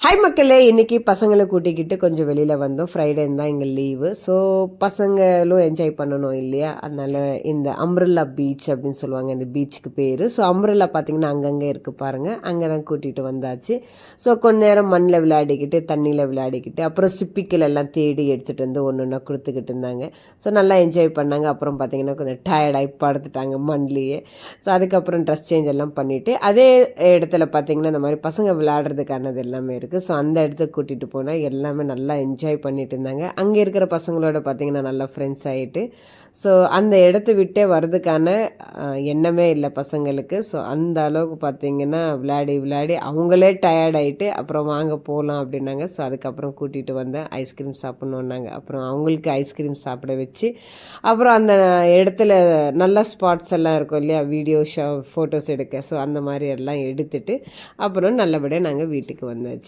Hi மக்களே, இன்றைக்கி பசங்களை கூட்டிக்கிட்டு கொஞ்சம் வெளியில் வந்தோம். ஃப்ரைடேன்னு தான் எங்கள் லீவு. ஸோ பசங்களும் என்ஜாய் பண்ணணும் இல்லையா? அதனால் இந்த அம்ப்ரெல்லா பீச் அப்படின்னு சொல்லுவாங்க இந்த பீச்சுக்கு பேர். ஸோ அம்ப்ரெல்லா பார்த்திங்கன்னா அங்கங்கே இருக்குது பாருங்கள், அங்கே தான் கூட்டிகிட்டு வந்தாச்சு. ஸோ கொஞ்ச நேரம் மண்ணில் விளையாடிக்கிட்டு தண்ணியில் விளையாடிக்கிட்டு அப்புறம் சிப்பிக்கல் எல்லாம் தேடி எடுத்துகிட்டு வந்து ஒன்று ஒன்றா கொடுத்துக்கிட்டு இருந்தாங்க. ஸோ நல்லா என்ஜாய் பண்ணாங்க. அப்புறம் பார்த்திங்கன்னா கொஞ்சம் டயர்டாகி படுத்துட்டாங்க மண்லேயே. ஸோ அதுக்கப்புறம் ட்ரெஸ் சேஞ்ச் எல்லாம் பண்ணிவிட்டு அதே இடத்துல பார்த்திங்கன்னா இந்த மாதிரி பசங்க விளையாடுறதுக்கானது எல்லாமே இருக்குது. ஸோ அந்த இடத்துக்கு கூட்டிகிட்டு போனால் எல்லாமே நல்லா என்ஜாய் பண்ணிட்டு இருந்தாங்க. அங்கே இருக்கிற பசங்களோட பார்த்திங்கன்னா நல்லா ஃப்ரெண்ட்ஸ் ஆகிட்டு ஸோ அந்த இடத்த விட்டே வர்றதுக்கான எண்ணமே இல்லை பசங்களுக்கு. ஸோ அந்த அளவுக்கு பார்த்திங்கன்னா விளையாடி அவங்களே டயர்ட் ஆகிட்டு அப்புறம் வாங்க போகலாம் அப்படின்னாங்க. ஸோ அதுக்கப்புறம் கூட்டிகிட்டு வந்தேன். ஐஸ்கிரீம் சாப்பிட்ணுன்னாங்க. அப்புறம் அவங்களுக்கு ஐஸ்கிரீம் சாப்பிட வச்சு அப்புறம் அந்த இடத்துல நல்ல ஸ்பாட்ஸ் எல்லாம் இருக்கும் இல்லையா, வீடியோ ஃபோட்டோஸ் எடுக்க. ஸோ அந்த மாதிரி எல்லாம் எடுத்துகிட்டு அப்புறம் நல்லபடியாக நாங்கள் வீட்டுக்கு வந்தாச்சு.